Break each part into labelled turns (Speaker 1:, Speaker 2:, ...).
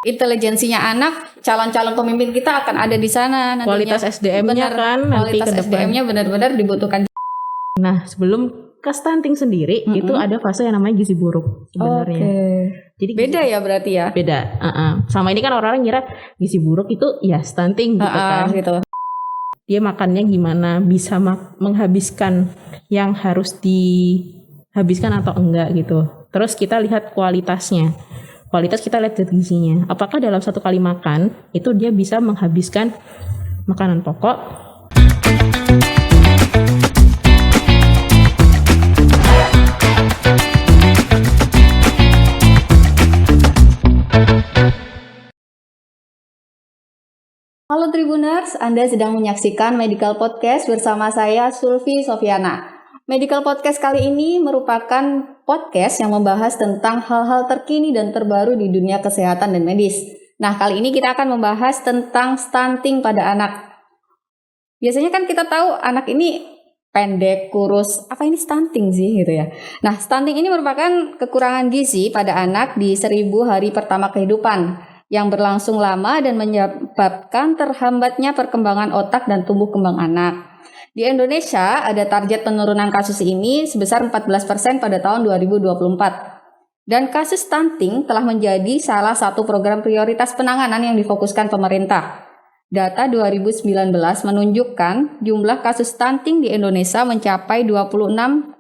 Speaker 1: Intelijensinya anak, calon-calon pemimpin kita akan ada di sana nantinya.
Speaker 2: Kualitas SDM-nya kan nanti ke depan.
Speaker 1: Kualitas SDM-nya benar-benar dibutuhkan.
Speaker 2: Nah, sebelum ke stunting sendiri itu ada fase yang namanya gizi buruk sebenarnya. Jadi
Speaker 1: beda ya berarti ya?
Speaker 2: Beda. Sama ini kan orang-orang ngira gizi buruk itu ya stunting gitu kan.
Speaker 1: Gitu.
Speaker 2: Dia makannya gimana, bisa menghabiskan yang harus dihabiskan atau enggak gitu. Terus kita lihat kualitasnya. Kualitas kita lihat dari gizinya. Apakah dalam satu kali makan itu dia bisa menghabiskan makanan pokok.
Speaker 1: Halo Tribuners, Anda sedang menyaksikan Medical Podcast bersama saya Sulfi Sofiana. Medical Podcast kali ini merupakan podcast yang membahas tentang hal-hal terkini dan terbaru di dunia kesehatan dan medis. Nah, kali ini kita akan membahas tentang stunting pada anak. Biasanya kan kita tahu anak ini pendek, kurus, apa ini stunting sih gitu ya. Nah, stunting ini merupakan kekurangan gizi pada anak di 1000 hari pertama kehidupan yang berlangsung lama dan menyebabkan terhambatnya perkembangan otak dan tumbuh kembang anak. Di Indonesia ada target penurunan kasus ini sebesar 14% pada tahun 2024. Dan kasus stunting telah menjadi salah satu program prioritas penanganan yang difokuskan pemerintah. Data 2019 menunjukkan jumlah kasus stunting di Indonesia mencapai 26,67%.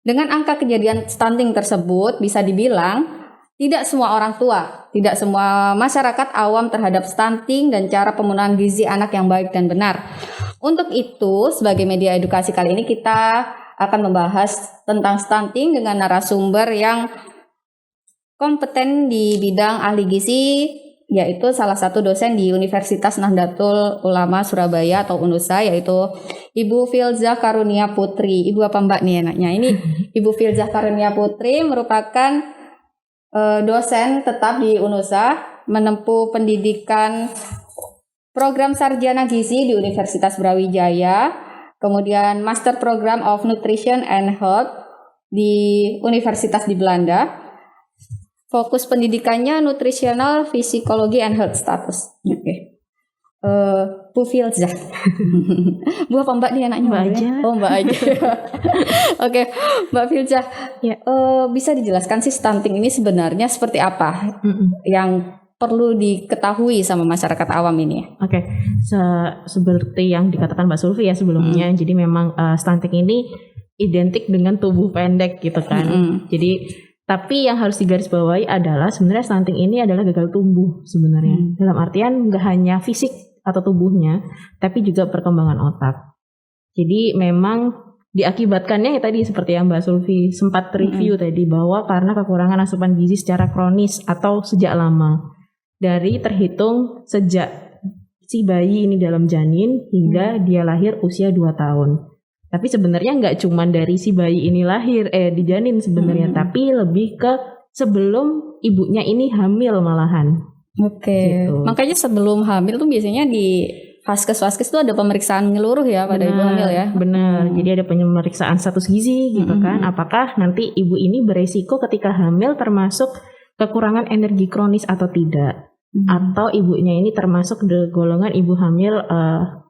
Speaker 1: Dengan angka kejadian stunting tersebut bisa dibilang tidak semua orang tua, tidak semua masyarakat awam terhadap stunting dan cara pemenuhan gizi anak yang baik dan benar. Untuk itu, sebagai media edukasi kali ini kita akan membahas tentang stunting dengan narasumber yang kompeten di bidang ahli gizi, yaitu salah satu dosen di Universitas Nahdlatul Ulama Surabaya atau UNUSA, yaitu Ibu Filzah Karunia Putri. Ibu apa Mbak nih enaknya? Ini Ibu Filzah Karunia Putri merupakan dosen tetap di UNUSA, menempuh pendidikan program sarjana gizi di Universitas Brawijaya, kemudian Master Program of Nutrition and Health di Universitas di Belanda. Fokus pendidikannya Nutritional Physiology and Health Status. Bu Filzah. Bu apa Mbak nih anaknya?
Speaker 2: Mbak aja.
Speaker 1: Oh Mbak aja. Oke, Mbak Filzah.
Speaker 2: Ya.
Speaker 1: Bisa dijelaskan sih stunting ini sebenarnya seperti apa yang perlu diketahui sama masyarakat awam ini?
Speaker 2: Oke. Seperti yang dikatakan Mbak Sulfi ya sebelumnya. Jadi memang stunting ini identik dengan tubuh pendek gitu kan. Jadi tapi yang harus digarisbawahi adalah sebenarnya stunting ini adalah gagal tumbuh sebenarnya. Dalam artian nggak hanya fisik atau tubuhnya, tapi juga perkembangan otak. Jadi memang diakibatkannya ya tadi seperti yang Mbak Sulfi sempat review tadi, bahwa karena kekurangan asupan gizi secara kronis atau sejak lama. Dari terhitung sejak si bayi ini dalam janin hingga dia lahir usia 2 tahun. Tapi sebenarnya nggak cuma dari si bayi ini lahir, di janin sebenarnya, tapi lebih ke sebelum ibunya ini hamil malahan.
Speaker 1: Oke. Gitu. Makanya sebelum hamil tuh biasanya di Vaskes tuh ada pemeriksaan menyeluruh ya pada ibu hamil ya.
Speaker 2: Benar. Jadi ada pemeriksaan status gizi gitu kan. Apakah nanti ibu ini beresiko ketika hamil termasuk kekurangan energi kronis atau tidak? Atau ibunya ini termasuk golongan ibu hamil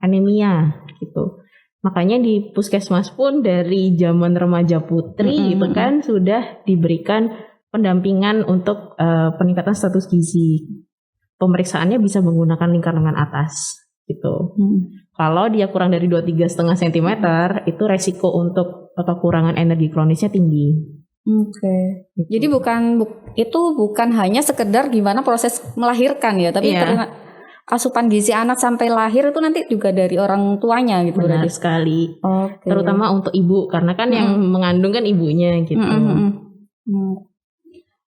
Speaker 2: anemia gitu. Makanya di puskesmas pun dari zaman remaja putri gitu kan sudah diberikan pendampingan untuk peningkatan status gizi. Pemeriksaannya bisa menggunakan lingkar lengan atas gitu. Kalau dia kurang dari 23,5 cm itu resiko untuk kekurangan energi kronisnya tinggi.
Speaker 1: Oke. Gitu. Jadi bukan hanya sekedar gimana proses melahirkan ya, tapi asupan gizi anak sampai lahir itu nanti juga dari orang tuanya gitu.
Speaker 2: Benar sekali. Okay. Terutama untuk ibu karena kan yang mengandung kan ibunya gitu.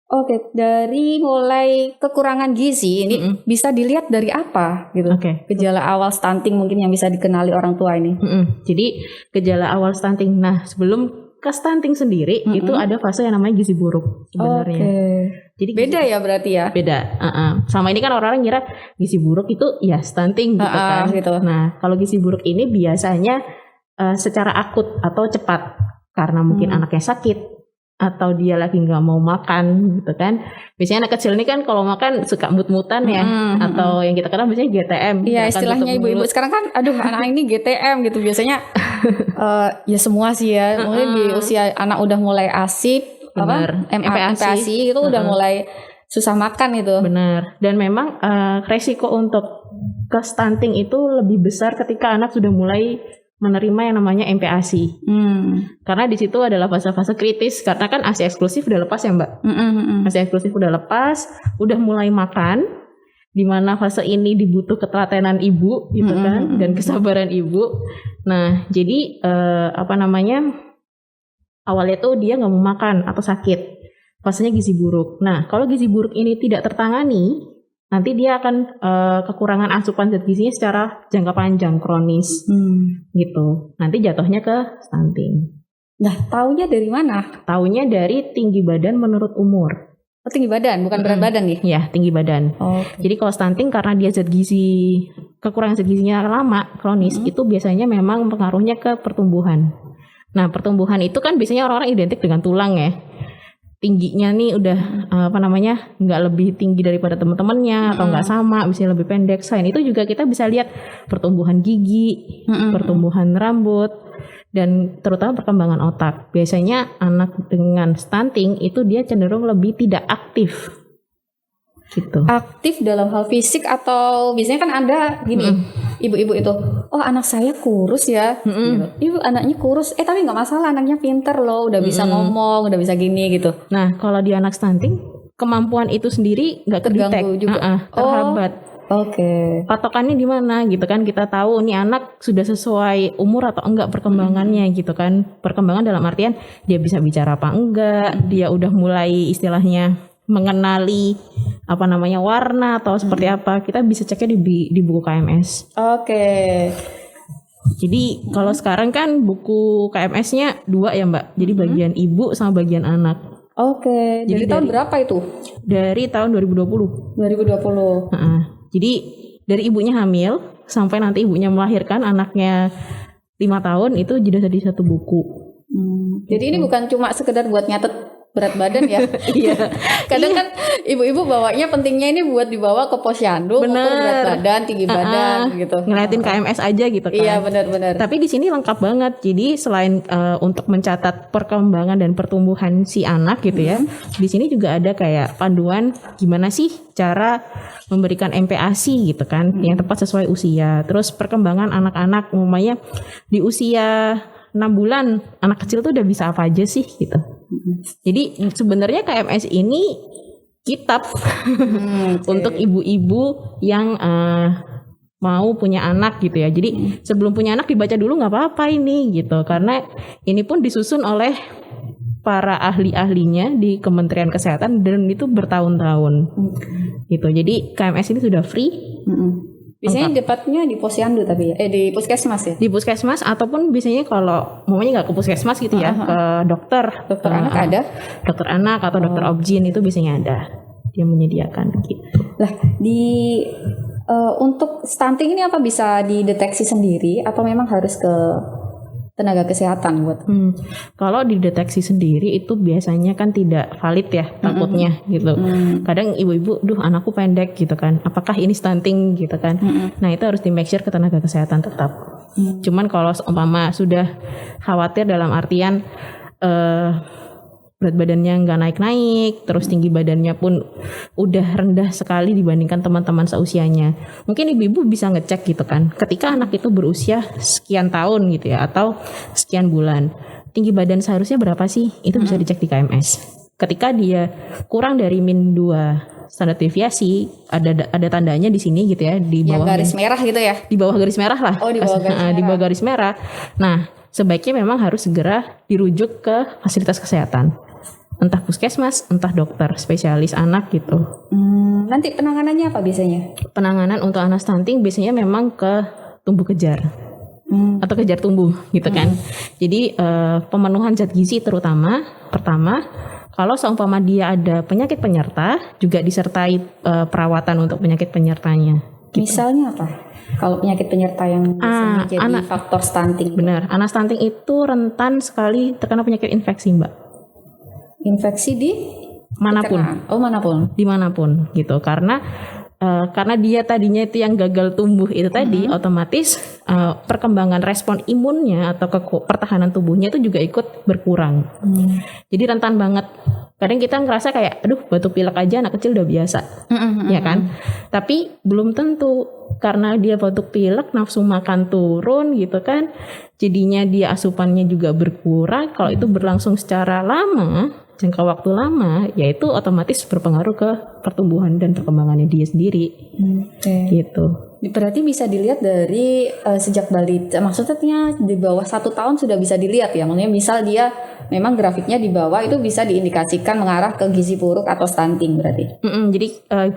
Speaker 1: Oke, dari mulai kekurangan gizi ini bisa dilihat dari apa gitu? Gejala awal stunting mungkin yang bisa dikenali orang tua ini.
Speaker 2: Jadi gejala awal stunting. Nah, sebelum ke stunting sendiri itu ada fase yang namanya gizi buruk sebenarnya.
Speaker 1: Jadi beda ya berarti ya?
Speaker 2: Beda. Sama ini kan orang-orang ngira gizi buruk itu ya stunting gitu kan. Gitu. Nah, kalau gizi buruk ini biasanya secara akut atau cepat karena mungkin anaknya sakit atau dia lagi nggak mau makan gitu kan. Biasanya anak kecil ini kan kalau makan suka mut-mutan ya, atau yang kita kenal biasanya GTM.
Speaker 1: Iya, istilahnya ibu-ibu sekarang kan, aduh anak ini GTM gitu biasanya. Ya semua sih ya, mungkin di usia anak udah mulai asip, MPASI itu udah mulai susah makan itu.
Speaker 2: Benar. Dan memang resiko untuk ke stunting itu lebih besar ketika anak sudah mulai menerima yang namanya MPASI. Karena di situ adalah fase-fase kritis, karena kan ASI eksklusif udah lepas ya Mbak. ASI eksklusif udah lepas, udah mulai makan, di mana fase ini dibutuh ketelatenan ibu gitu kan, dan kesabaran ibu. Nah jadi awalnya tuh dia nggak mau makan atau sakit, fasenya gizi buruk. Nah kalau gizi buruk ini tidak tertangani, nanti dia akan kekurangan asupan zat gizinya secara jangka panjang, kronis gitu. Nanti jatuhnya ke stunting.
Speaker 1: Nah, taunya dari mana?
Speaker 2: Taunya dari tinggi badan menurut umur.
Speaker 1: Oh, tinggi badan, bukan berat badan nih?
Speaker 2: Ya, tinggi badan. Jadi kalau stunting karena dia kekurangan zat gizinya lama, kronis, itu biasanya memang pengaruhnya ke pertumbuhan. Nah, pertumbuhan itu kan biasanya orang-orang identik dengan tulang ya. Tingginya nih udah nggak lebih tinggi daripada teman-temannya atau nggak sama, misalnya lebih pendek. Selain itu juga kita bisa lihat pertumbuhan gigi, pertumbuhan rambut, dan terutama perkembangan otak. Biasanya anak dengan stunting itu dia cenderung lebih tidak aktif gitu.
Speaker 1: Aktif dalam hal fisik atau biasanya kan ada gini, ibu-ibu itu, oh anak saya kurus ya, ibu anaknya kurus, tapi nggak masalah, anaknya pinter loh, udah bisa ngomong, udah bisa gini gitu.
Speaker 2: Nah kalau di anak stunting kemampuan itu sendiri nggak
Speaker 1: terganggu juga,
Speaker 2: terhambat. Patokannya di mana gitu kan, kita tahu nih anak sudah sesuai umur atau enggak perkembangannya gitu kan. Perkembangan dalam artian dia bisa bicara apa enggak, dia udah mulai istilahnya mengenali warna atau seperti apa, kita bisa ceknya di buku KMS. Jadi kalau sekarang kan buku KMS-nya 2 ya Mbak. Jadi bagian ibu sama bagian anak.
Speaker 1: Jadi dari tahun berapa itu? Dari
Speaker 2: tahun 2020. Jadi dari ibunya hamil sampai nanti ibunya melahirkan anaknya 5 tahun itu jadi satu buku.
Speaker 1: Jadi ini bukan cuma sekedar buat nyatet berat badan ya. Kadang kan ibu-ibu bawanya pentingnya ini buat dibawa ke posyandu, ukur berat badan, tinggi badan gitu.
Speaker 2: Ngeliatin KMS aja gitu kan.
Speaker 1: Iya benar-benar.
Speaker 2: Tapi di sini lengkap banget. Jadi selain untuk mencatat perkembangan dan pertumbuhan si anak gitu ya, di sini juga ada kayak panduan gimana sih cara memberikan MPASI gitu kan, yang tepat sesuai usia. Terus perkembangan anak-anak umumnya di usia 6 bulan anak kecil tuh udah bisa apa aja sih gitu. Jadi sebenarnya KMS ini kitab untuk ibu-ibu yang mau punya anak gitu ya. Jadi sebelum punya anak dibaca dulu nggak apa-apa ini gitu, karena ini pun disusun oleh para ahli-ahlinya di Kementerian Kesehatan dan itu bertahun-tahun gitu. Jadi KMS ini sudah free.
Speaker 1: Biasanya dapatnya di posyandu tapi ya, di puskesmas ya?
Speaker 2: Di puskesmas ataupun biasanya kalau maunya nggak ke puskesmas gitu ya, ke dokter
Speaker 1: anak ada?
Speaker 2: Dokter anak atau dokter obgyn itu biasanya ada, dia menyediakan gitu.
Speaker 1: Lah untuk stunting ini apa bisa dideteksi sendiri atau memang harus ke tenaga kesehatan buat?
Speaker 2: Kalau dideteksi sendiri itu biasanya kan tidak valid ya, takutnya gitu. Kadang ibu-ibu, anakku pendek gitu kan, apakah ini stunting gitu kan. Nah itu harus di make sure ke tenaga kesehatan tetap. Cuman kalau seumpama sudah khawatir dalam artian berat badannya nggak naik-naik, terus tinggi badannya pun udah rendah sekali dibandingkan teman-teman seusianya. Mungkin ibu-ibu bisa ngecek gitu kan, ketika anak itu berusia sekian tahun gitu ya, atau sekian bulan, tinggi badan seharusnya berapa sih? Itu bisa dicek di KMS. Ketika dia kurang dari -2 standar deviasi, ada tandanya di sini gitu ya, di bawah
Speaker 1: garis merah gitu ya?
Speaker 2: Di bawah garis merah lah.
Speaker 1: Oh, di bawah garis merah.
Speaker 2: Di bawah garis merah. Nah, sebaiknya memang harus segera dirujuk ke fasilitas kesehatan. Entah puskesmas, entah dokter spesialis anak gitu.
Speaker 1: Nanti penanganannya apa biasanya?
Speaker 2: Penanganan untuk anak stunting biasanya memang ke tumbuh kejar atau kejar tumbuh gitu kan. Jadi pemenuhan zat gizi terutama pertama, kalau seumpama dia ada penyakit penyerta juga disertai perawatan untuk penyakit penyertanya. Gitu.
Speaker 1: Misalnya apa? Kalau penyakit penyerta yang bisa menjadi faktor stunting.
Speaker 2: Benar, anak stunting itu rentan sekali terkena penyakit infeksi, Mbak.
Speaker 1: Infeksi di
Speaker 2: manapun.
Speaker 1: Manapun.
Speaker 2: Dimanapun gitu, karena dia tadinya itu yang gagal tumbuh itu tadi, otomatis perkembangan respon imunnya atau pertahanan tubuhnya itu juga ikut berkurang. Jadi rentan banget. Kadang kita ngerasa kayak, aduh batuk pilek aja anak kecil udah biasa, ya kan? Tapi belum tentu, karena dia batuk pilek, nafsu makan turun gitu kan, jadinya dia asupannya juga berkurang. Kalau itu berlangsung secara lama, jangka waktu lama, yaitu otomatis berpengaruh ke pertumbuhan dan perkembangannya dia sendiri. Gitu.
Speaker 1: Berarti bisa dilihat dari sejak balita, maksudnya di bawah 1 tahun sudah bisa dilihat ya, maksudnya misal dia memang grafiknya di bawah itu bisa diindikasikan mengarah ke gizi buruk atau stunting berarti.
Speaker 2: Jadi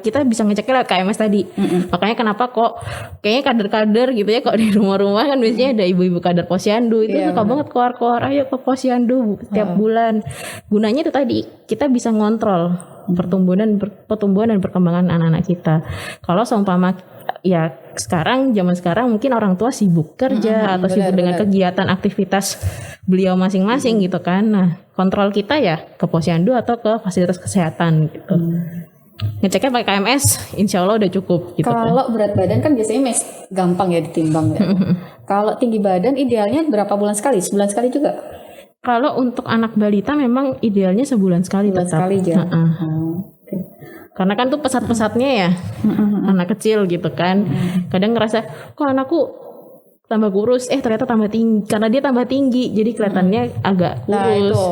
Speaker 2: kita bisa ngeceknya lewat KMS tadi. Makanya kenapa kok kayaknya kader-kader gitu ya, kok di rumah-rumah kan biasanya ada ibu-ibu kader posyandu itu suka banget keluar-keluar, ayo ke posyandu setiap bulan. Gunanya itu tadi, kita bisa ngontrol pertumbuhan dan perkembangan anak-anak kita. Kalau seumpama ya zaman sekarang mungkin orang tua sibuk kerja atau sibuk dengan kegiatan aktivitas beliau masing-masing gitu kan. Nah, kontrol kita ya ke posyandu atau ke fasilitas kesehatan gitu. Ngeceknya pakai KMS, insya Allah udah cukup gitu.
Speaker 1: Kalau berat badan kan biasanya gampang ya ditimbang ya. Kalau tinggi badan idealnya berapa bulan sekali? Sebulan sekali juga?
Speaker 2: Kalau untuk anak balita memang idealnya sebulan sekali tetap.
Speaker 1: Sekali aja.
Speaker 2: Karena kan tuh pesat-pesatnya ya anak kecil gitu kan. Kadang ngerasa kok anakku tambah kurus, ternyata tambah tinggi. Karena dia tambah tinggi, jadi kelihatannya agak kurus.
Speaker 1: Nah itu.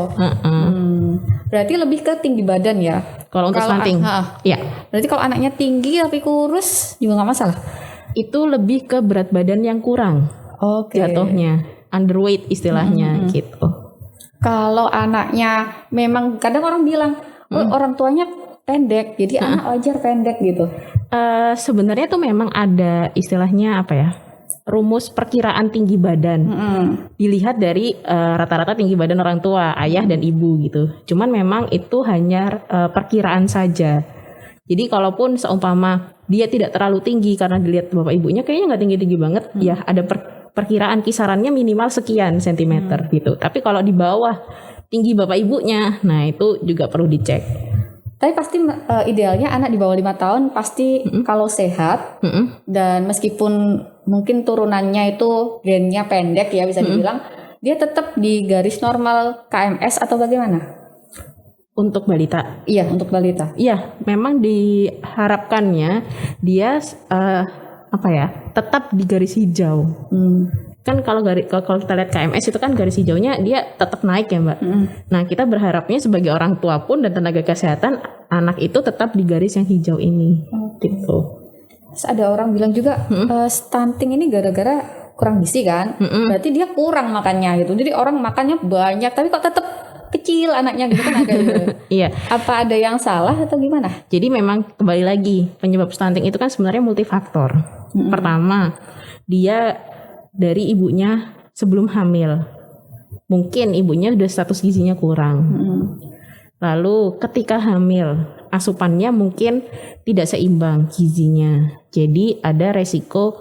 Speaker 1: Berarti lebih ke tinggi badan ya.
Speaker 2: Kalau untuk stunting, ya.
Speaker 1: Berarti kalau anaknya tinggi tapi kurus juga nggak masalah.
Speaker 2: Itu lebih ke berat badan yang kurang. Jatuhnya underweight istilahnya gitu.
Speaker 1: Kalau anaknya memang kadang orang bilang, orang tuanya pendek, jadi anak wajar pendek gitu.
Speaker 2: Sebenarnya tuh memang ada istilahnya apa ya? Rumus perkiraan tinggi badan. Dilihat dari rata-rata tinggi badan orang tua, ayah dan ibu gitu. Cuman memang itu hanya perkiraan saja. Jadi kalaupun seumpama dia tidak terlalu tinggi karena dilihat bapak ibunya kayaknya nggak tinggi-tinggi banget, ya ada perkiraan kisarannya minimal sekian sentimeter gitu. Tapi kalau di bawah tinggi bapak ibunya, nah itu juga perlu dicek.
Speaker 1: Tapi pasti idealnya anak di bawah 5 tahun pasti kalau sehat dan meskipun mungkin turunannya itu gennya pendek ya bisa dibilang, dia tetap di garis normal KMS atau bagaimana?
Speaker 2: Untuk balita?
Speaker 1: Iya, untuk balita.
Speaker 2: Iya, memang diharapkannya dia tetap di garis hijau. Kan kalau kita lihat KMS itu kan garis hijaunya dia tetap naik ya Mbak. Nah kita berharapnya sebagai orang tua pun dan tenaga kesehatan anak itu tetap di garis yang hijau ini. Gitu.
Speaker 1: Terus ada orang bilang juga stunting ini gara-gara kurang gizi kan. Berarti dia kurang makannya gitu. Jadi orang makannya banyak tapi kok tetap kecil anaknya gitu kan agak gitu.
Speaker 2: Iya.
Speaker 1: Apa ada yang salah atau gimana?
Speaker 2: Jadi memang kembali lagi penyebab stunting itu kan sebenarnya multifaktor. Pertama, dia dari ibunya sebelum hamil. Mungkin ibunya udah status gizinya kurang. Lalu ketika hamil, asupannya mungkin tidak seimbang gizinya. Jadi ada resiko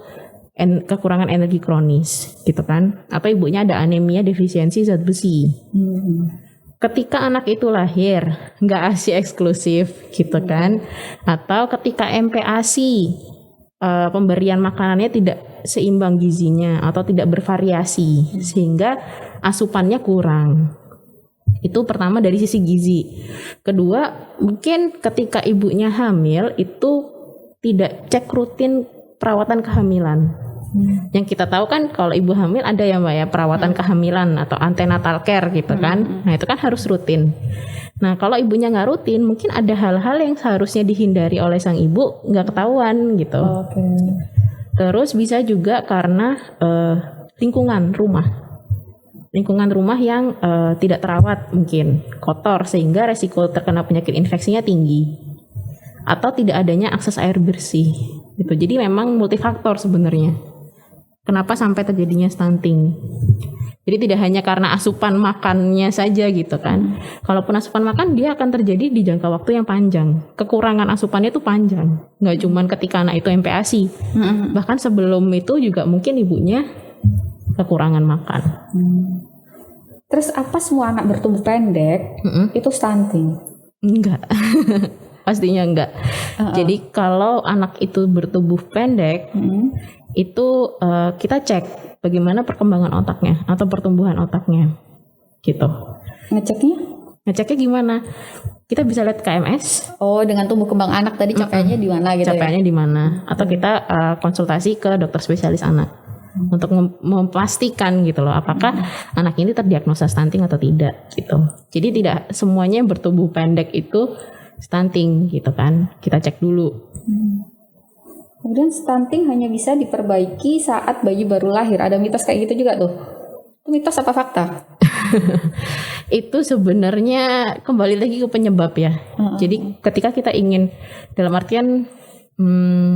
Speaker 2: kekurangan energi kronis gitu kan. Atau ibunya ada anemia defisiensi zat besi. Ketika anak itu lahir, nggak ASI eksklusif gitu kan. Atau ketika MPASI, pemberian makanannya tidak seimbang gizinya atau tidak bervariasi sehingga asupannya kurang. Itu pertama dari sisi gizi. Kedua, mungkin ketika ibunya hamil itu tidak cek rutin perawatan kehamilan. Yang kita tahu kan kalau ibu hamil ada ya Mbak ya perawatan kehamilan atau antenatal care gitu kan. Nah itu kan harus rutin. Nah kalau ibunya nggak rutin mungkin ada hal-hal yang seharusnya dihindari oleh sang ibu nggak ketahuan gitu. Terus bisa juga karena lingkungan rumah yang tidak terawat mungkin kotor sehingga resiko terkena penyakit infeksinya tinggi atau tidak adanya akses air bersih gitu. Jadi memang multifaktor sebenarnya kenapa sampai terjadinya stunting. Jadi tidak hanya karena asupan makannya saja gitu kan. Kalaupun asupan makan dia akan terjadi di jangka waktu yang panjang. Kekurangan asupannya itu panjang. Nggak cuma ketika anak itu MPASI. Bahkan sebelum itu juga mungkin ibunya kekurangan makan.
Speaker 1: Terus apa semua anak bertumbuh pendek itu stunting?
Speaker 2: Enggak. Pastinya enggak. Jadi kalau anak itu bertubuh pendek, itu kita cek bagaimana perkembangan otaknya atau pertumbuhan otaknya, gitu. Ngeceknya gimana? Kita bisa lihat KMS.
Speaker 1: Oh, dengan tumbuh kembang anak tadi capaiannya di mana gitu
Speaker 2: capaiannya di mana? Atau kita konsultasi ke dokter spesialis anak untuk memastikan gitu loh, apakah anak ini terdiagnosa stunting atau tidak gitu. Jadi tidak semuanya yang bertubuh pendek itu stunting gitu kan. Kita cek dulu.
Speaker 1: Kemudian stunting hanya bisa diperbaiki saat bayi baru lahir. Ada mitos kayak gitu juga tuh. Itu mitos apa fakta?
Speaker 2: Itu sebenarnya kembali lagi ke penyebab ya. Jadi ketika kita ingin dalam artian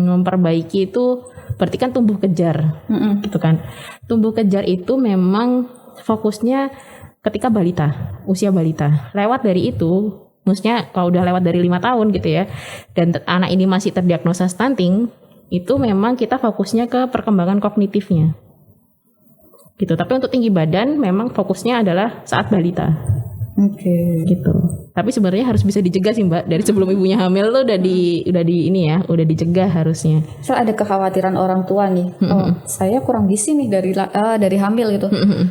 Speaker 2: memperbaiki itu berarti kan tumbuh kejar gitu kan. Tumbuh kejar itu memang fokusnya ketika balita, usia balita. Lewat dari itu, maksudnya kalau udah lewat dari 5 tahun gitu ya, dan anak ini masih terdiagnosa stunting, itu memang kita fokusnya ke perkembangan kognitifnya gitu. Tapi untuk tinggi badan memang fokusnya adalah saat balita. Gitu. Tapi sebenarnya harus bisa dicegah sih Mbak. Dari sebelum ibunya hamil tuh udah udah dicegah harusnya.
Speaker 1: So ada kekhawatiran orang tua nih. Oh, saya kurang gizi nih dari hamil gitu.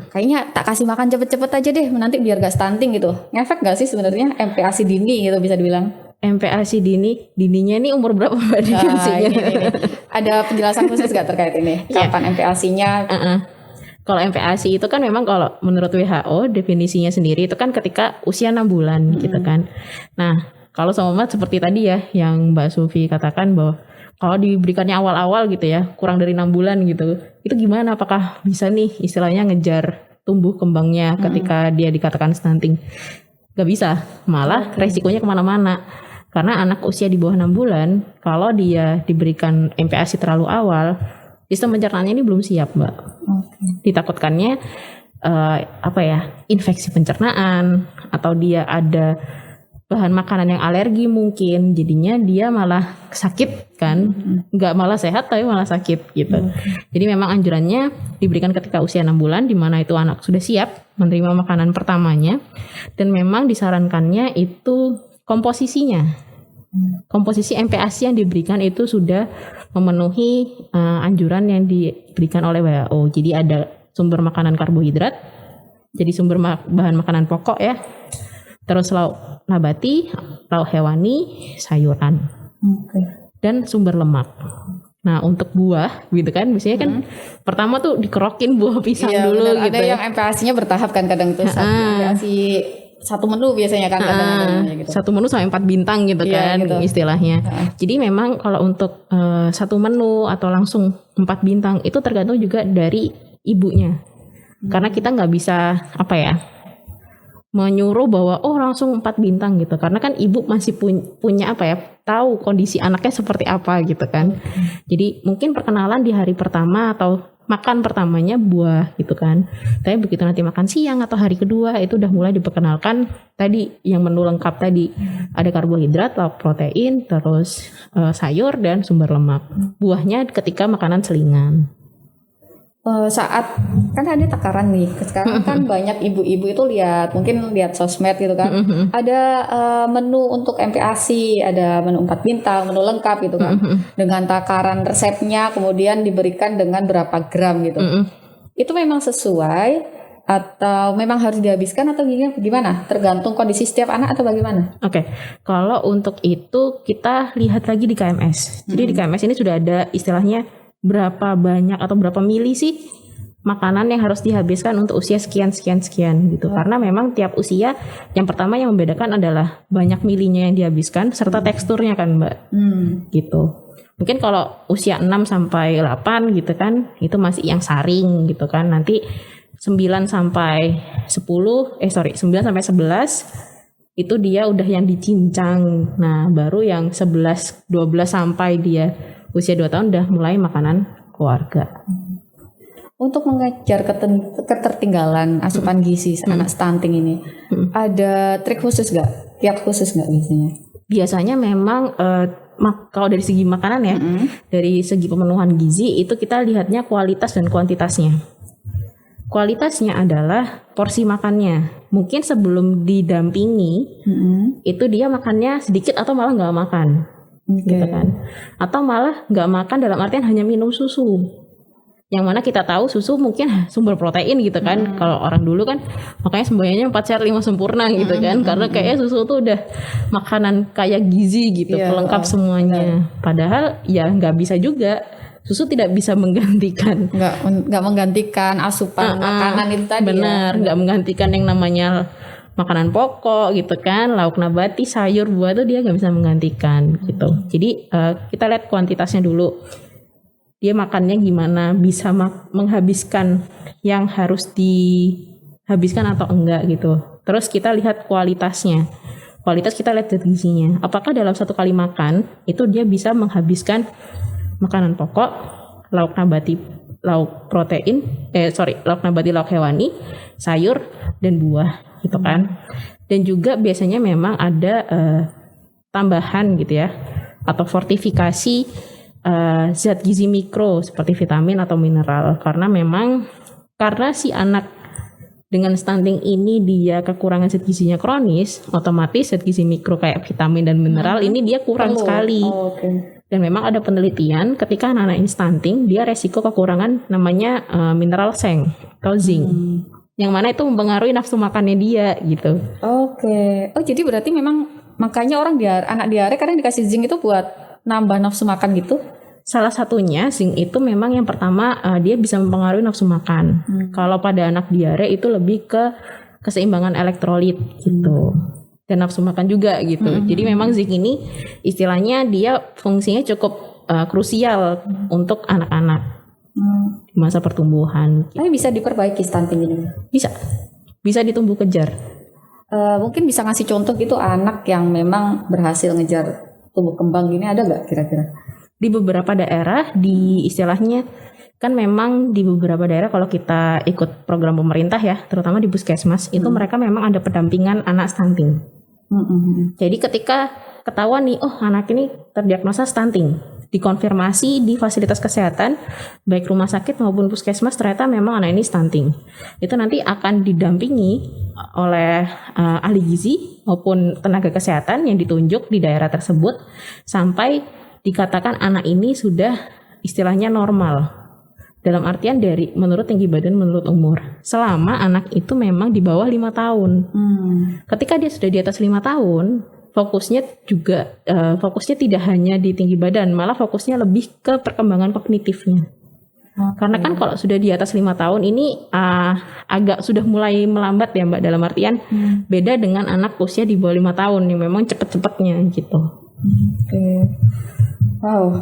Speaker 1: Kayaknya tak kasih makan cepet-cepet aja deh, nanti biar gak stunting gitu. Ngefek gak sih sebenarnya MPASI dini gitu bisa dibilang?
Speaker 2: MPASI dininya ini umur berapa Mbak definisinya?
Speaker 1: Ini. Ada penjelasan khusus gak terkait ini? Kapan MPASI-nya?
Speaker 2: Kalau MPASI itu kan memang kalau menurut WHO definisinya sendiri itu kan ketika usia 6 bulan gitu kan. Nah kalau sama Mbak seperti tadi ya yang Mbak Sulfi katakan bahwa kalau diberikannya awal-awal gitu ya kurang dari 6 bulan gitu, itu gimana, apakah bisa nih istilahnya ngejar tumbuh kembangnya ketika dia dikatakan stunting? Gak bisa, malah resikonya kemana-mana. Karena anak usia di bawah 6 bulan kalau dia diberikan MPASI terlalu awal, sistem pencernaannya ini belum siap Mbak. Ditakutkannya infeksi pencernaan atau dia ada bahan makanan yang alergi mungkin, jadinya dia malah sakit kan, nggak malah sehat tapi malah sakit gitu. Jadi memang anjurannya diberikan ketika usia 6 bulan di mana itu anak sudah siap menerima makanan pertamanya, dan memang disarankannya itu komposisinya. Komposisi MPASI yang diberikan itu sudah memenuhi anjuran yang diberikan oleh WHO. Jadi ada sumber makanan karbohidrat, jadi sumber bahan makanan pokok ya. Terus lauk nabati, lauk hewani, sayuran. Dan sumber lemak. Nah untuk buah gitu kan, biasanya kan pertama tuh dikerokin buah pisang dulu
Speaker 1: bener.
Speaker 2: gitu.
Speaker 1: Ada yang MPASI-nya bertahap kan kadang tuh. MPASI satu menu biasanya kan gitu.
Speaker 2: Satu menu sampai 4 bintang gitu kan gitu. Istilahnya. Jadi memang kalau untuk satu menu atau langsung 4 bintang itu tergantung juga dari ibunya. Karena kita nggak bisa menyuruh bahwa langsung 4 bintang gitu. Karena kan ibu masih punya tahu kondisi anaknya seperti apa gitu kan. Jadi mungkin perkenalan di hari pertama atau makan pertamanya buah gitu kan. Tapi begitu nanti makan siang atau hari kedua itu udah mulai diperkenalkan tadi yang menu lengkap tadi. Ada karbohidrat, lauk protein, terus sayur dan sumber lemak. Buahnya ketika makanan selingan.
Speaker 1: Saat kan ada takaran nih. Sekarang kan banyak ibu-ibu itu mungkin lihat sosmed gitu kan. Ada menu untuk MPASI, ada menu 4 bintang, menu lengkap gitu kan. Dengan takaran resepnya kemudian diberikan dengan berapa gram gitu. Itu memang sesuai atau memang harus dihabiskan atau gimana? Tergantung kondisi setiap anak atau bagaimana?
Speaker 2: Oke. Kalau untuk itu kita lihat lagi di KMS. Jadi di KMS ini sudah ada istilahnya berapa banyak atau berapa mili sih makanan yang harus dihabiskan untuk usia sekian gitu. Karena memang tiap usia yang pertama yang membedakan adalah banyak milinya yang dihabiskan serta teksturnya kan Mbak. Gitu. Mungkin kalau usia 6 sampai 8 gitu kan itu masih yang saring gitu kan. Nanti 9 sampai 11 itu dia udah yang dicincang. Nah, baru yang 11 12 sampai dia usia 2 tahun udah mulai makanan keluarga.
Speaker 1: Untuk mengejar ketertinggalan asupan gizi anak stunting ini, ada trik khusus nggak? Kiat khusus nggak biasanya?
Speaker 2: Biasanya memang kalau dari segi makanan ya, dari segi pemenuhan gizi itu kita lihatnya kualitas dan kuantitasnya. Kualitasnya adalah porsi makannya. Mungkin sebelum didampingi itu dia makannya sedikit atau malah nggak makan, gitu kan? Atau malah nggak makan dalam artian hanya minum susu. Yang mana kita tahu susu mungkin sumber protein gitu kan. Kalau orang dulu kan makanya semboyannya 4 sehat 5 sempurna gitu kan. Karena kayaknya susu tuh udah makanan kaya gizi gitu, pelengkap semuanya. Padahal ya nggak bisa juga. Susu tidak bisa menggantikan,
Speaker 1: nggak menggantikan asupan makanan itu tadi.
Speaker 2: Benar, nggak menggantikan yang namanya makanan pokok gitu kan, lauk nabati, sayur, buah tuh dia nggak bisa menggantikan gitu. Jadi kita lihat kuantitasnya dulu. Dia makannya gimana, bisa menghabiskan yang harus dihabiskan atau enggak gitu. Terus kita lihat kualitasnya. Kualitas kita lihat zat gizinya. Apakah dalam satu kali makan itu dia bisa menghabiskan makanan pokok, lauk nabati, lauk nabati, lauk hewani, sayur dan buah gitu kan. Dan juga biasanya memang ada tambahan gitu ya, atau fortifikasi zat gizi mikro seperti vitamin atau mineral, karena si anak dengan stunting ini dia kekurangan zat gizinya kronis, otomatis zat gizi mikro kayak vitamin dan mineral ini dia kurang sekali. Dan memang ada penelitian ketika anak-anak ini stunting, dia resiko kekurangan namanya mineral seng atau zinc. Yang mana itu mempengaruhi nafsu makannya dia gitu.
Speaker 1: Oh jadi berarti memang makanya anak diare kadang dikasih zinc itu buat nambah nafsu makan gitu?
Speaker 2: Salah satunya zinc itu memang yang pertama dia bisa mempengaruhi nafsu makan. Kalau pada anak diare itu lebih ke keseimbangan elektrolit gitu. Dan nafsu makan juga gitu. Jadi memang zinc ini istilahnya dia fungsinya cukup krusial untuk anak-anak di masa pertumbuhan.
Speaker 1: Tapi bisa diperbaiki stunting ini?
Speaker 2: Bisa ditumbuh kejar.
Speaker 1: Mungkin bisa ngasih contoh gitu anak yang memang berhasil ngejar tumbuh kembang gini, ada nggak kira-kira?
Speaker 2: Di beberapa daerah istilahnya kan memang di beberapa daerah kalau kita ikut program pemerintah ya, terutama di puskesmas itu mereka memang ada pendampingan anak stunting. Jadi ketika ketahuan nih, anak ini terdiagnosa stunting, dikonfirmasi di fasilitas kesehatan, baik rumah sakit maupun puskesmas, ternyata memang anak ini stunting. Itu nanti akan didampingi oleh ahli gizi maupun tenaga kesehatan yang ditunjuk di daerah tersebut sampai dikatakan anak ini sudah istilahnya normal. Dalam artian dari menurut tinggi badan, menurut umur. Selama anak itu memang di bawah 5 tahun. Ketika dia sudah di atas 5 tahun, fokusnya tidak hanya di tinggi badan, malah fokusnya lebih ke perkembangan kognitifnya. Karena kan kalau sudah di atas 5 tahun ini agak sudah mulai melambat ya Mbak, dalam artian beda dengan anak usia di bawah 5 tahun yang memang cepet-cepetnya gitu.
Speaker 1: Wow.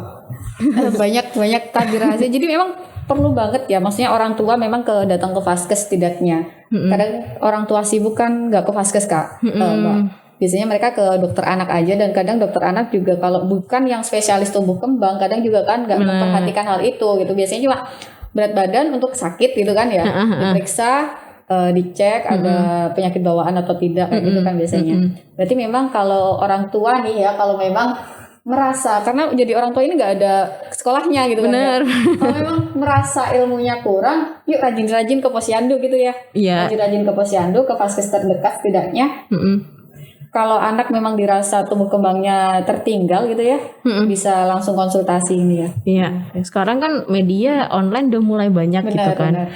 Speaker 1: banyak tabir rahasia. Jadi memang perlu banget ya, maksudnya orang tua memang datang ke vaskes setidaknya. Kadang orang tua sibuk kan nggak ke vaskes Kak. Biasanya mereka ke dokter anak aja, dan kadang dokter anak juga kalau bukan yang spesialis tumbuh kembang, kadang juga kan nggak memperhatikan hal itu gitu. Biasanya cuma berat badan untuk sakit gitu kan ya, diperiksa, dicek ada penyakit bawaan atau tidak gitu kan biasanya. Berarti memang kalau orang tua nih ya, kalau memang merasa, karena jadi orang tua ini nggak ada sekolahnya gitu.
Speaker 2: Bener.
Speaker 1: Kan. Kalau memang merasa ilmunya kurang, yuk rajin-rajin ke posyandu gitu ya. Rajin-rajin ke posyandu, ke vaskes terdekat setidaknya. Kalau anak memang dirasa tumbuh kembangnya tertinggal gitu ya, bisa langsung konsultasi ini ya.
Speaker 2: Iya. Sekarang kan media online udah mulai banyak gitu kan.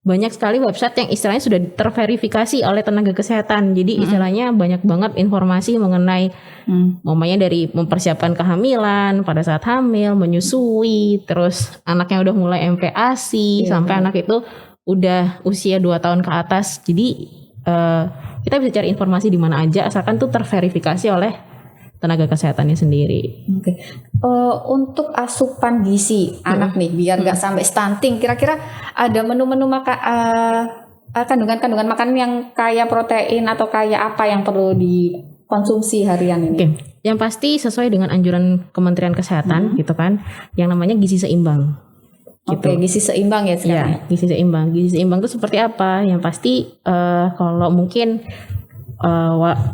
Speaker 2: Banyak sekali website yang istilahnya sudah terverifikasi oleh tenaga kesehatan. Jadi istilahnya banyak banget informasi mengenai umpamanya dari mempersiapkan kehamilan, pada saat hamil, menyusui, terus anak yang udah mulai MPASI, sampai anak itu udah usia 2 tahun ke atas. Jadi kita bisa cari informasi di mana aja asalkan tuh terverifikasi oleh tenaga kesehatannya sendiri.
Speaker 1: Untuk asupan gizi anak nih biar nggak sampai stunting, kira-kira ada menu-menu kandungan-kandungan makanan yang kaya protein atau kaya apa yang perlu dikonsumsi harian ini?
Speaker 2: Yang pasti sesuai dengan anjuran Kementerian Kesehatan gitu kan, yang namanya gizi seimbang. Gitu.
Speaker 1: Gizi seimbang ya sekarang.
Speaker 2: Ya, gizi seimbang. Gizi seimbang itu seperti apa? Yang pasti kalau mungkin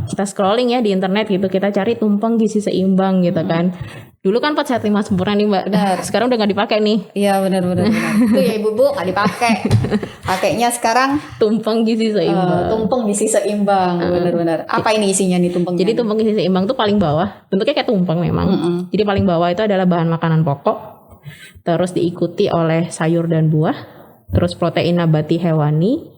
Speaker 2: kita scrolling ya di internet gitu, kita cari tumpeng gizi seimbang gitu kan. Dulu kan 4 sehat 5 sempurna nih Mbak.
Speaker 1: Benar.
Speaker 2: Sekarang udah nggak dipakai nih.
Speaker 1: Iya benar. Itu ya ibu-ibu nggak dipakai. Pakainya sekarang
Speaker 2: Tumpeng gizi seimbang.
Speaker 1: tumpeng gizi seimbang. Benar. Apa ini isinya nih tumpengnya?
Speaker 2: Jadi tumpeng gizi seimbang tuh paling bawah, bentuknya kayak tumpeng memang. Jadi paling bawah itu adalah bahan makanan pokok, terus diikuti oleh sayur dan buah, terus protein nabati hewani.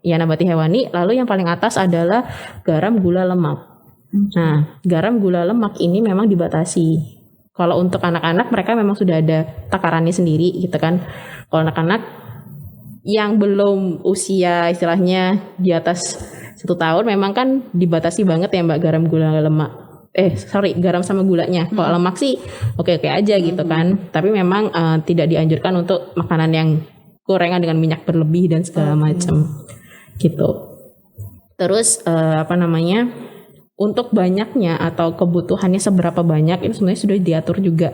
Speaker 2: Nabati hewani. Lalu yang paling atas adalah garam, gula, lemak. Nah, garam, gula, lemak ini memang dibatasi. Kalau untuk anak-anak mereka memang sudah ada takarannya sendiri gitu kan. Kalau anak-anak yang belum usia istilahnya di atas 1 tahun memang kan dibatasi banget ya Mbak garam, gula, lemak. Garam sama gulanya. Kalau lemak sih oke-oke aja gitu kan. Tapi memang tidak dianjurkan untuk makanan yang gorengan dengan minyak berlebih dan segala macam gitu. Terus untuk banyaknya atau kebutuhannya seberapa banyak itu sebenarnya sudah diatur juga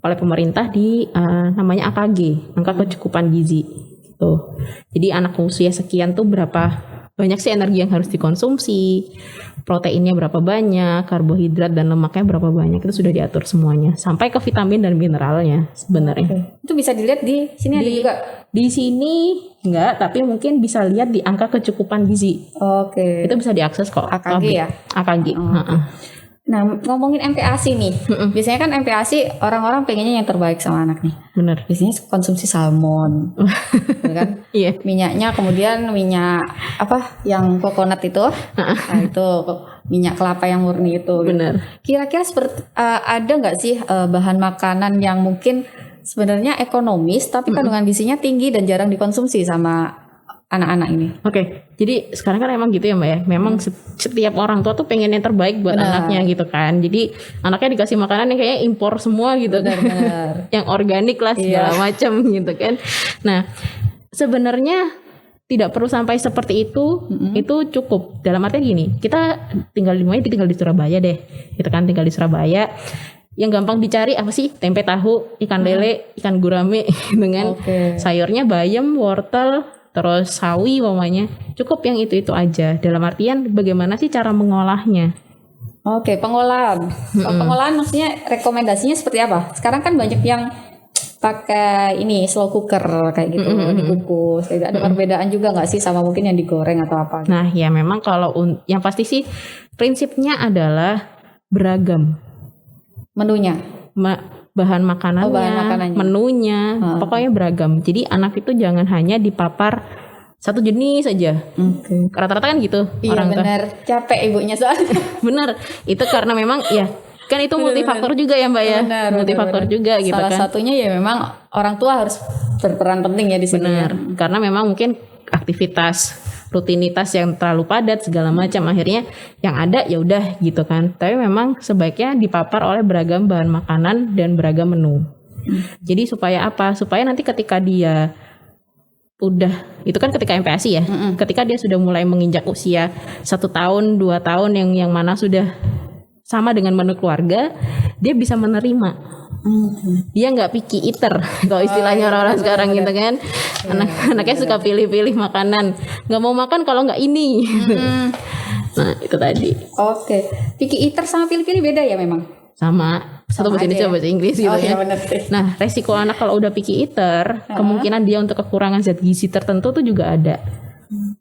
Speaker 2: oleh pemerintah di namanya AKG, angka kecukupan gizi gitu. Jadi anak usia sekian tuh berapa banyak sih energi yang harus dikonsumsi, proteinnya berapa banyak, karbohidrat dan lemaknya berapa banyak, itu sudah diatur semuanya sampai ke vitamin dan mineralnya sebenarnya.
Speaker 1: Itu bisa dilihat di sini ada juga.
Speaker 2: Di sini enggak, tapi mungkin bisa lihat di angka kecukupan gizi.
Speaker 1: Oke.
Speaker 2: Itu bisa diakses kok.
Speaker 1: AKG ya?
Speaker 2: AKG.
Speaker 1: Nah, ngomongin MPASI nih. Biasanya kan MPASI orang-orang pengennya yang terbaik sama anak nih.
Speaker 2: Bener.
Speaker 1: Biasanya konsumsi salmon. Bener kan?
Speaker 2: Iya.
Speaker 1: Minyaknya kemudian minyak yang coconut itu. Nah, itu minyak kelapa yang murni itu.
Speaker 2: Bener.
Speaker 1: Kira-kira seperti ada nggak sih bahan makanan yang mungkin sebenarnya ekonomis tapi kandungan gizinya tinggi dan jarang dikonsumsi sama anak-anak ini? Oke.
Speaker 2: Jadi sekarang kan emang gitu ya Mbak ya. Memang setiap orang tua tuh pengen yang terbaik buat anaknya gitu kan. Jadi anaknya dikasih makanan yang kayaknya impor semua gitu.
Speaker 1: Benar.
Speaker 2: Yang organik lah segala macam gitu kan. Nah, sebenarnya tidak perlu sampai seperti itu. Itu cukup. Dalam artinya gini, kita tinggal di Surabaya deh. Kita kan tinggal di Surabaya. Yang gampang dicari apa sih? Tempe tahu, ikan lele, ikan gurame dengan sayurnya bayam, wortel, terus sawi umpamanya. Cukup yang itu aja. Dalam artian bagaimana sih cara mengolahnya?
Speaker 1: Oke, pengolahan. Pengolahan maksudnya rekomendasinya seperti apa? Sekarang kan banyak yang pakai ini slow cooker kayak gitu, dikukus. Ada perbedaan juga nggak sih sama mungkin yang digoreng atau apa?
Speaker 2: Nah, ya memang kalau yang pasti sih prinsipnya adalah beragam.
Speaker 1: Menunya,
Speaker 2: bahan makanannya, menunya, pokoknya beragam. Jadi anak itu jangan hanya dipapar satu jenis saja. Rata-rata kan gitu.
Speaker 1: Iya orang benar, capek ibunya soalnya.
Speaker 2: Benar, itu karena memang ya kan itu multifaktor juga ya Mbak ya. Multifaktor juga gitu kan.
Speaker 1: Salah satunya ya memang orang tua harus berperan penting ya di sini.
Speaker 2: Benar, karena memang mungkin aktivitas rutinitas yang terlalu padat segala macam akhirnya yang ada ya udah gitu kan. Tapi memang sebaiknya dipapar oleh beragam bahan makanan dan beragam menu. Jadi supaya apa? Supaya nanti ketika dia udah itu kan ketika MPASI ya. Ketika dia sudah mulai menginjak usia 1 tahun, 2 tahun yang mana sudah sama dengan menu keluarga, dia bisa menerima. Dia nggak picky eater kalau istilahnya orang-orang sekarang gitu kan. Anaknya suka pilih-pilih makanan, nggak mau makan kalau nggak ini. Nah itu tadi.
Speaker 1: Oke, picky eater sama pilih-pilih beda ya memang?
Speaker 2: Sama, satu bahasa Indonesia bahasa Inggris gitu ya. Nah resiko anak kalau udah picky eater, kemungkinan dia untuk kekurangan zat gizi tertentu tuh juga ada.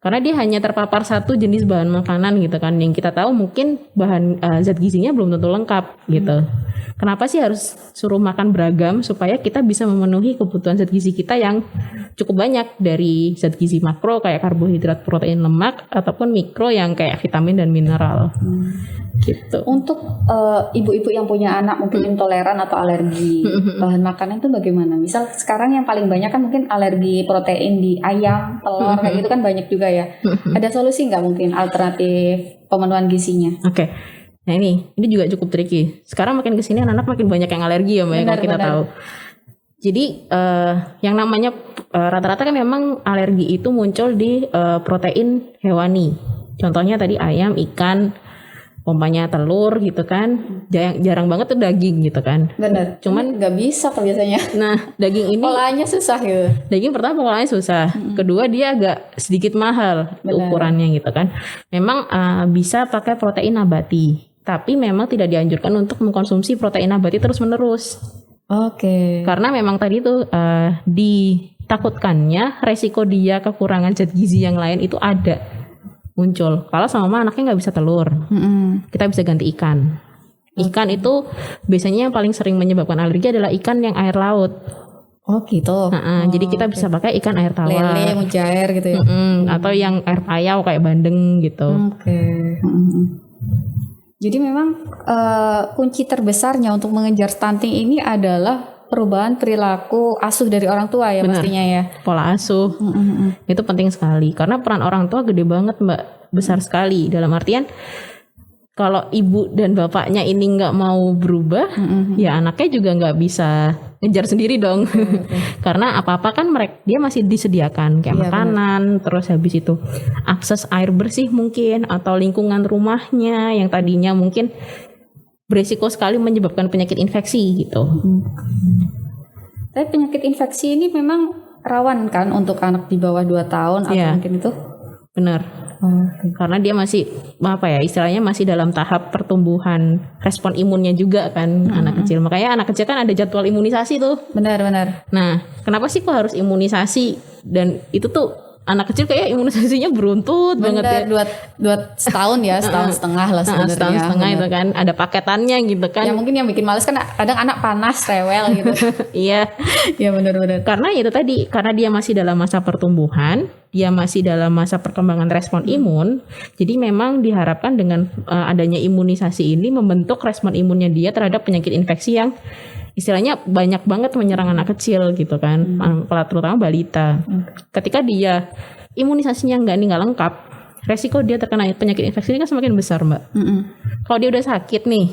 Speaker 2: Karena dia hanya terpapar satu jenis bahan makanan gitu kan, yang kita tahu mungkin bahan zat gizinya belum tentu lengkap gitu. Kenapa sih harus suruh makan beragam supaya kita bisa memenuhi kebutuhan zat gizi kita yang cukup banyak dari zat gizi makro kayak karbohidrat, protein, lemak ataupun mikro yang kayak vitamin dan mineral. Gitu.
Speaker 1: Untuk ibu-ibu yang punya anak mungkin intoleran atau alergi bahan makanan itu bagaimana? Misal sekarang yang paling banyak kan mungkin alergi protein di ayam, telur kayak gitu kan banyak juga ya. Ada solusi nggak mungkin alternatif pemenuhan gizinya?
Speaker 2: Oke. Nah ini juga cukup tricky. Sekarang makin kesini anak-anak makin banyak yang alergi ya Mbak, kalau kita tahu. Jadi yang namanya rata-rata kan memang alergi itu muncul di protein hewani. Contohnya tadi ayam, ikan, umpamanya telur gitu kan. Jarang banget tuh daging gitu kan.
Speaker 1: Benar. Cuman nggak bisa kan biasanya.
Speaker 2: Nah daging ini
Speaker 1: polanya susah ya.
Speaker 2: Daging pertama polanya susah. Kedua dia agak sedikit mahal ukurannya gitu kan. Memang bisa pakai protein nabati. Tapi memang tidak dianjurkan untuk mengkonsumsi protein nabati terus-menerus.
Speaker 1: Oke.
Speaker 2: Karena memang tadi tuh ditakutkannya resiko dia kekurangan zat gizi yang lain itu ada muncul. Kalau sama mama anaknya nggak bisa telur, kita bisa ganti ikan. Ikan itu biasanya yang paling sering menyebabkan alergi adalah ikan yang air laut.
Speaker 1: Oh gitu.
Speaker 2: Jadi kita bisa pakai ikan air tawar,
Speaker 1: lele, mujair gitu ya.
Speaker 2: atau yang air payau kayak bandeng gitu.
Speaker 1: Oke. Jadi memang kunci terbesarnya untuk mengejar stunting ini adalah perubahan perilaku asuh dari orang tua ya.
Speaker 2: Benar.
Speaker 1: Pastinya ya.
Speaker 2: Pola asuh itu penting sekali karena peran orang tua gede banget Mbak, besar sekali dalam artian kalau ibu dan bapaknya ini nggak mau berubah, ya anaknya juga nggak bisa ngejar sendiri dong. Karena apa-apa kan dia masih disediakan kayak makanan, terus habis itu akses air bersih mungkin atau lingkungan rumahnya yang tadinya mungkin beresiko sekali menyebabkan penyakit infeksi gitu.
Speaker 1: Tapi penyakit infeksi ini memang rawan kan untuk anak di bawah 2 tahun atau mungkin itu?
Speaker 2: Benar. Karena dia masih istilahnya masih dalam tahap pertumbuhan respon imunnya juga kan anak kecil. Makanya anak kecil kan ada jadwal imunisasi tuh.
Speaker 1: Benar.
Speaker 2: Nah, kenapa sih kok harus imunisasi? Dan itu tuh anak kecil kayak imunisasinya beruntut banget ya.
Speaker 1: Dua setahun ya, setahun setengah lah sebenarnya.
Speaker 2: Setahun setengah itu kan ada paketannya gitu kan.
Speaker 1: Ya mungkin yang bikin males kan kadang anak panas, rewel gitu.
Speaker 2: Iya.
Speaker 1: Ya benar.
Speaker 2: Karena itu tadi, karena dia masih dalam masa pertumbuhan, dia masih dalam masa perkembangan respon imun. Jadi memang diharapkan dengan adanya imunisasi ini membentuk respon imunnya dia terhadap penyakit infeksi yang istilahnya banyak banget menyerang anak kecil gitu kan, terutama balita. Ketika dia imunisasinya nggak lengkap, resiko dia terkena penyakit infeksi ini kan semakin besar Mbak. Kalau dia udah sakit nih,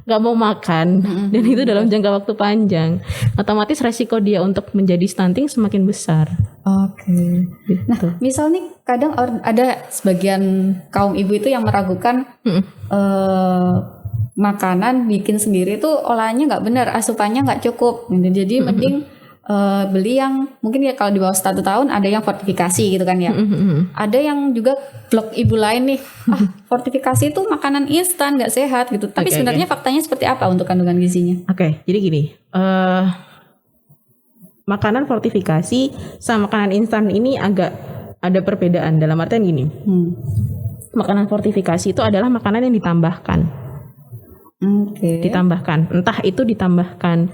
Speaker 2: nggak mau makan, dan itu dalam jangka waktu panjang, otomatis resiko dia untuk menjadi stunting semakin besar.
Speaker 1: Oke. Nah, misal nih kadang ada sebagian kaum ibu itu yang meragukan makanan bikin sendiri tuh olahannya nggak benar, asupannya nggak cukup. Jadi mending beli yang mungkin ya kalau di bawah 1 tahun ada yang fortifikasi gitu kan ya. Ada yang juga blog ibu lain nih, fortifikasi itu makanan instan nggak sehat gitu. Tapi sebenarnya faktanya seperti apa untuk kandungan gizinya?
Speaker 2: Jadi gini, makanan fortifikasi sama makanan instan ini agak ada perbedaan dalam artian gini. Makanan fortifikasi itu adalah makanan yang ditambahkan. Ditambahkan, entah itu ditambahkan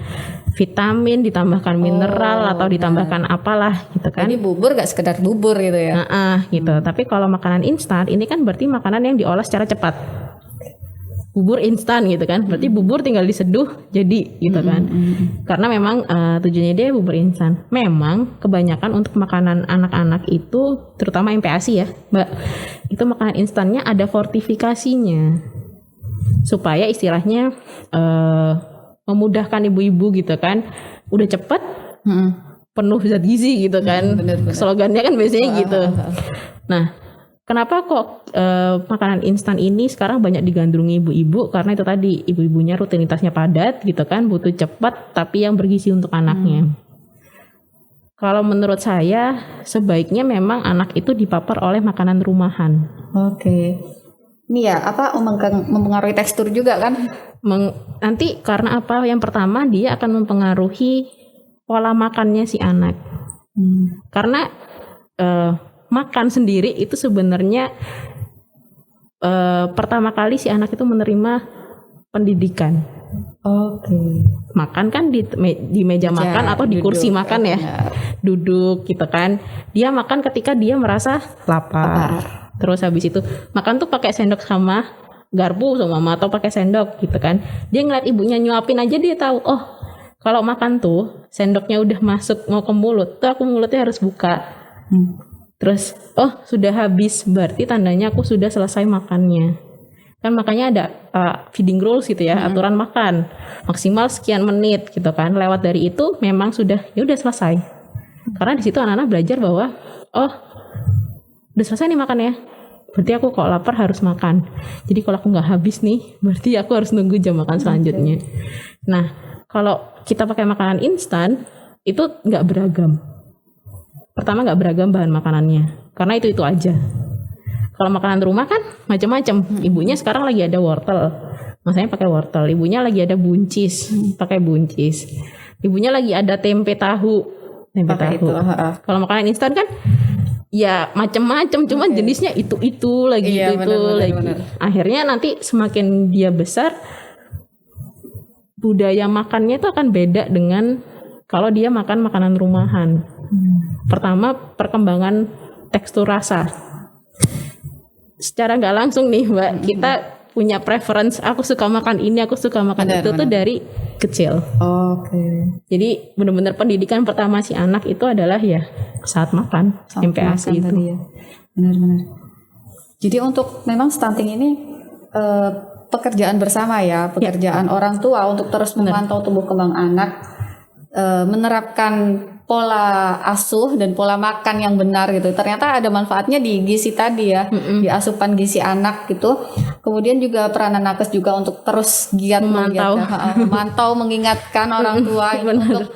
Speaker 2: vitamin, ditambahkan mineral atau ditambahkan apalah gitu kan.
Speaker 1: Jadi bubur gak sekedar bubur gitu ya.
Speaker 2: Gitu. Tapi kalau makanan instan ini kan berarti makanan yang diolah secara cepat. Bubur instan gitu kan. Berarti bubur tinggal diseduh jadi gitu kan. Karena memang tujuannya dia bubur instan. Memang kebanyakan untuk makanan anak-anak itu terutama MPASI ya, Mbak. Itu makanan instannya ada fortifikasinya. Supaya istilahnya memudahkan ibu-ibu gitu kan, udah cepet penuh zat gizi gitu kan.
Speaker 1: Bener.
Speaker 2: Slogannya kan biasanya gitu. Nah, kenapa kok makanan instan ini sekarang banyak digandrungi ibu-ibu? Karena itu tadi, ibu-ibunya rutinitasnya padat gitu kan, butuh cepat tapi yang bergizi untuk anaknya. Kalau menurut saya sebaiknya memang anak itu dipapar oleh makanan rumahan.
Speaker 1: Ini ya mempengaruhi tekstur juga kan?
Speaker 2: Nanti karena apa? Yang pertama dia akan mempengaruhi pola makannya si anak. Karena makan sendiri itu sebenarnya pertama kali si anak itu menerima pendidikan. Makan kan di meja makan atau di kursi makan ya. Duduk gitu kan. Dia makan ketika dia merasa lapar. Terus habis itu makan tuh pakai sendok sama garpu sama mama atau pakai sendok gitu kan. Dia ngeliat ibunya nyuapin aja dia tahu, oh kalau makan tuh sendoknya udah masuk mau ke mulut tuh aku mulutnya harus buka. Terus oh sudah habis berarti tandanya aku sudah selesai makannya. Kan makanya ada feeding rules gitu ya, aturan makan maksimal sekian menit gitu kan. Lewat dari itu memang sudah ya udah selesai. Karena di situ anak-anak belajar bahwa oh udah selesai nih makannya, berarti aku kalau lapar harus makan. Jadi kalau aku nggak habis nih, berarti aku harus nunggu jam makan selanjutnya. Nah, kalau kita pakai makanan instan, itu nggak beragam. Pertama nggak beragam bahan makanannya, karena itu aja. Kalau makanan rumah kan macam-macam. Ibunya sekarang lagi ada wortel, masanya pakai wortel, ibunya lagi ada buncis, pakai buncis, ibunya lagi ada tempe tahu.
Speaker 1: Pakai itu.
Speaker 2: Kalau makanan instan kan ya macam-macam, cuman jenisnya itu lagi
Speaker 1: Iya,
Speaker 2: itu
Speaker 1: benar,
Speaker 2: lagi.
Speaker 1: benar.
Speaker 2: Akhirnya nanti semakin dia besar, budaya makannya itu akan beda dengan kalau dia makan makanan rumahan. Pertama, perkembangan tekstur rasa. Secara nggak langsung nih Mbak, kita punya preference, aku suka makan ini, aku suka makan itu tuh dari kecil.
Speaker 1: Oke.
Speaker 2: Jadi benar-benar pendidikan pertama si anak itu adalah ya saat makan, MPASI itu.
Speaker 1: Tadi ya. Benar-benar. Jadi untuk memang stunting ini pekerjaan bersama ya, pekerjaan orang tua untuk terus memantau tumbuh kembang anak, menerapkan pola asuh dan pola makan yang benar gitu. Ternyata ada manfaatnya di gizi tadi ya, di asupan gizi anak gitu. Kemudian juga peranan nakes juga untuk terus giat memantau, mengingatkan orang tua ini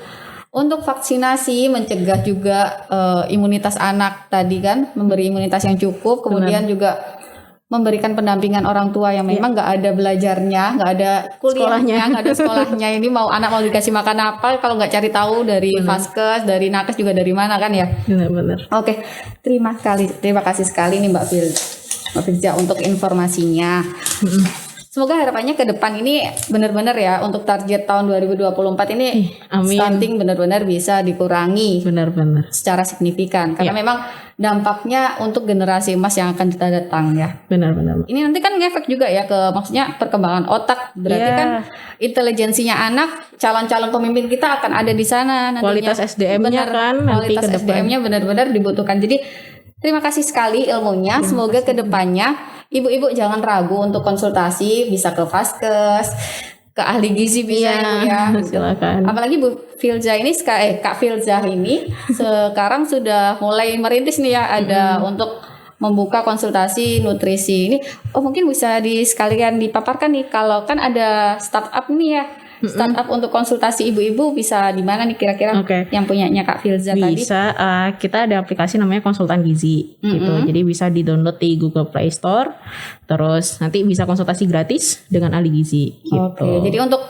Speaker 1: untuk vaksinasi, mencegah juga imunitas anak tadi kan, memberi imunitas yang cukup. Kemudian juga memberikan pendampingan orang tua yang memang nggak ada belajarnya, nggak ada kuliahnya, nggak ada sekolahnya. Ini mau anak mau dikasih makan apa kalau nggak cari tahu dari Vaskes, dari nakes juga dari mana kan ya?
Speaker 2: Benar-benar.
Speaker 1: Oke, terima kasih sekali nih Mbak Firza untuk informasinya. Semoga harapannya ke depan ini benar-benar ya untuk target tahun 2024 ini stunting benar-benar bisa dikurangi
Speaker 2: Benar-benar
Speaker 1: secara signifikan karena memang dampaknya untuk generasi emas yang akan datang ya.
Speaker 2: Benar-benar.
Speaker 1: Ini nanti kan ngefek juga ya ke maksudnya perkembangan otak. Berarti kan intelijensinya anak, calon-calon pemimpin kita akan ada di sana nantinya.
Speaker 2: Kualitas SDM-nya kan nanti
Speaker 1: kualitas
Speaker 2: ke depan.
Speaker 1: SDM-nya benar-benar dibutuhkan. Jadi terima kasih sekali ilmunya. Semoga ke depannya ibu-ibu jangan ragu untuk konsultasi, bisa ke Vaskes, ke ahli gizi bisa ya.
Speaker 2: Silakan.
Speaker 1: Apalagi Bu Filza ini Kak Filza ini sekarang sudah mulai merintis nih ya ada untuk membuka konsultasi nutrisi ini. Oh mungkin bisa sekalian dipaparkan nih kalau kan ada startup nih ya. Startup untuk konsultasi ibu-ibu bisa di mana nih kira-kira yang punyanya Kak Filza tadi?
Speaker 2: Bisa, kita ada aplikasi namanya Konsultan Gizi gitu. Jadi bisa di-download di Google Play Store. Terus nanti bisa konsultasi gratis dengan ahli gizi gitu.
Speaker 1: Oke, jadi untuk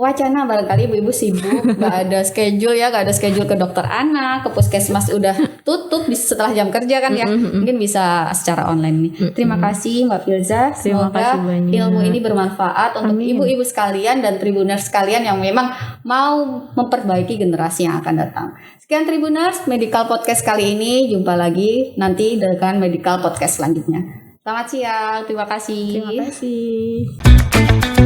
Speaker 1: wacana barangkali ibu-ibu sibuk, nggak ada schedule ya, nggak ada schedule ke dokter anak, ke puskesmas udah tutup setelah jam kerja kan ya, mungkin bisa secara online nih. Terima kasih Mbak Filza, semoga ilmu ini bermanfaat untuk ibu-ibu sekalian dan Tribuners sekalian yang memang mau memperbaiki generasi yang akan datang. Sekian Tribuners, Medical Podcast kali ini, jumpa lagi nanti dengan Medical Podcast selanjutnya. Selamat siang, terima kasih.
Speaker 2: Terima kasih.